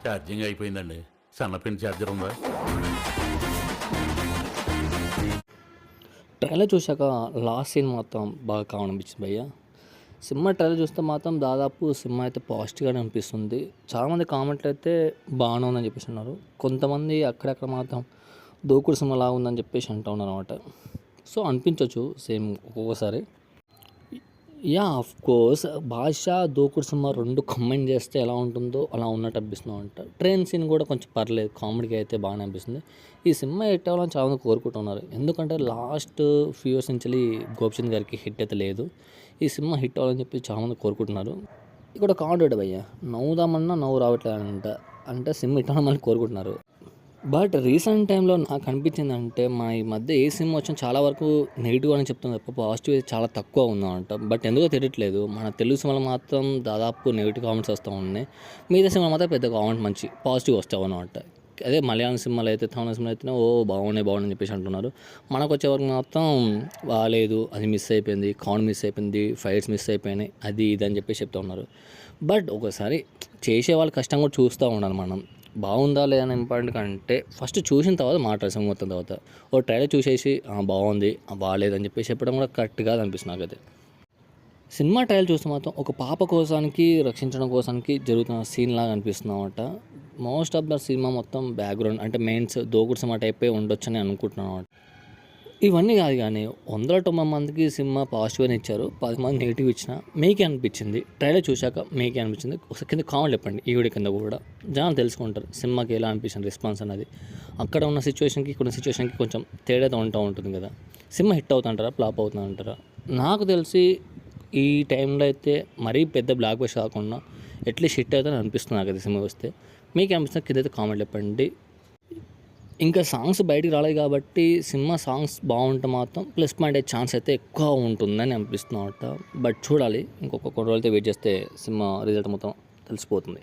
Charging అయిపోయిందండి. సన్నపిన్ charger ఉందా? Trailer చూశాక లాస్ట్ సీన్ మాత్రం బాగా కావాలనిపించింది భయ్య. సినిమా ట్రైలర్ చూస్తే మాత్రం దాదాపు సినిమా అయితే పాజిటివ్గానే అనిపిస్తుంది. చాలామంది కామెంట్లు అయితే బాగానే ఉందని చెప్పేసి అన్నారు. కొంతమంది అక్కడక్కడ మాత్రం దూకుడు సినిమా లాగా ఉందని చెప్పేసి అంటూ ఉన్నారు అనమాట. సో అనిపించవచ్చు సేమ్ ఒక్కొక్కసారి. యా ఆఫ్ కోర్స్ భాష దూకుడు సినిమా రెండు కంబైన్ చేస్తే ఎలా ఉంటుందో అలా ఉన్నట్టు అనిపిస్తుంది అంట. ట్రైన్ సీన్ కూడా కొంచెం పర్లేదు, కామెడీగా అయితే బాగానే అనిపిస్తుంది. ఈ సినిమా హిట్ అవ్వాలని చాలామంది కోరుకుంటున్నారు. ఎందుకంటే లాస్ట్ ఫ్యూ ఇయర్స్ నుంచి గోపిచంద్ గారికి హిట్ అయితే లేదు. ఈ సినిమా హిట్ అవ్వాలని చెప్పి చాలామంది కోరుకుంటున్నారు. ఇక్కడ కాంటాక్ట్ భయ్య నవ్వుదామన్నా నవ్వు రావట్లేదంట. అంటే సినిమా హిట్ అవ్వాలని కోరుకుంటున్నారు. బట్ రీసెంట్ టైంలో నాకు అనిపించింది అంటే ఈ మధ్య ఏ సినిమా వచ్చినా చాలా వరకు నెగిటివ్ అని చెప్తుంది తప్ప పాజిటివ్ అయితే చాలా తక్కువ ఉందంట. బట్ ఎందుకో తెలియట్లేదు, మన తెలుగు సినిమాలు మాత్రం దాదాపు నెగిటివ్ కామెంట్స్ వస్తూ ఉన్నాయి. మిగతా సినిమా మాత్రం పెద్ద కామెంట్ మంచి పాజిటివ్ వస్తావు అనమాట. అదే మలయాళం సినిమాలు అయితే తమిళ సినిమాలు అయితే బాగున్నాయి అని చెప్పేసి అంటున్నారు. మనకు వచ్చేవరకు మాత్రం బాగాలేదు, అది మిస్ అయిపోయింది, కాన్ మిస్ అయిపోయింది, ఫైట్స్ మిస్ అయిపోయినాయి, అది ఇది అని చెప్పేసి చెప్తూ ఉన్నారు. బట్ ఒకసారి చేసే వాళ్ళ కష్టం కూడా చూస్తూ ఉండాలి మనం. బాగుందా లేదని ఇంపార్టెంట్ కంటే ఫస్ట్ చూసిన తర్వాత మాట్లాడేసాం మొత్తం. తర్వాత ఓ ట్రైలర్ చూసేసి బాగుంది బాగాలేదని చెప్పేసి చెప్పడం కూడా కరెక్ట్ కాదు అనిపిస్తుంది నాకైతే. సినిమా ట్రైలర్ చూస్తే మాత్రం ఒక పాప కోసానికి రక్షించడం కోసానికి జరుగుతున్న సీన్ లాగా అనిపిస్తుంది అన్నమాట. మోస్ట్ ఆఫ్ ద సినిమా మొత్తం బ్యాక్గ్రౌండ్ అంటే మెయిన్స్ దోకుడు సినిమా టైపే ఉండొచ్చని అనుకుంటున్నాను అన్నమాట. ఇవన్నీ కాదు కానీ 190 మందికి సినిమా పాజిటివ్ ఇచ్చారు, 10 మంది నెగిటివ్ ఇచ్చిన మీకే అనిపించింది. ట్రైలర్ చూశాక మీకే అనిపించింది ఒకసారి కింద కామెంట్ చెప్పండి. ఈ వీడియో కింద కూడా జనాలు తెలుసుకుంటారు సినిమాకి ఎలా అనిపించింది రెస్పాన్స్ అనేది. అక్కడ ఉన్న సిచ్యువేషన్కి కొన్ని సిచ్యువేషన్కి కొంచెం తేడా ఉంటుంది కదా. సినిమా హిట్ అవుతుంటారా ఫ్లాప్ అవుతుందంటారా? నాకు తెలిసి ఈ టైంలో అయితే మరీ పెద్ద బ్లాక్ బస్టర్ కాకుండా అట్లీస్ట్ హిట్ అవుతుందని అనిపిస్తుంది నాకు అయితే సినిమా వస్తే. మీకు అనిపిస్తుంది కింద అయితే కామెంట్ చెప్పండి. ఇంకా సాంగ్స్ బయటికి రాలేదు కాబట్టి సినిమా సాంగ్స్ బాగుంటే మాత్రం ప్లస్ పాయింట్ అయ్యే ఛాన్స్ అయితే ఎక్కువ ఉంటుందని అనిపిస్తున్నమాట. బట్ చూడాలి, ఇంకొక కొన్ని రోజులతో వెయిట్ చేస్తే సినిమా రిజల్ట్ మొత్తం తెలిసిపోతుంది.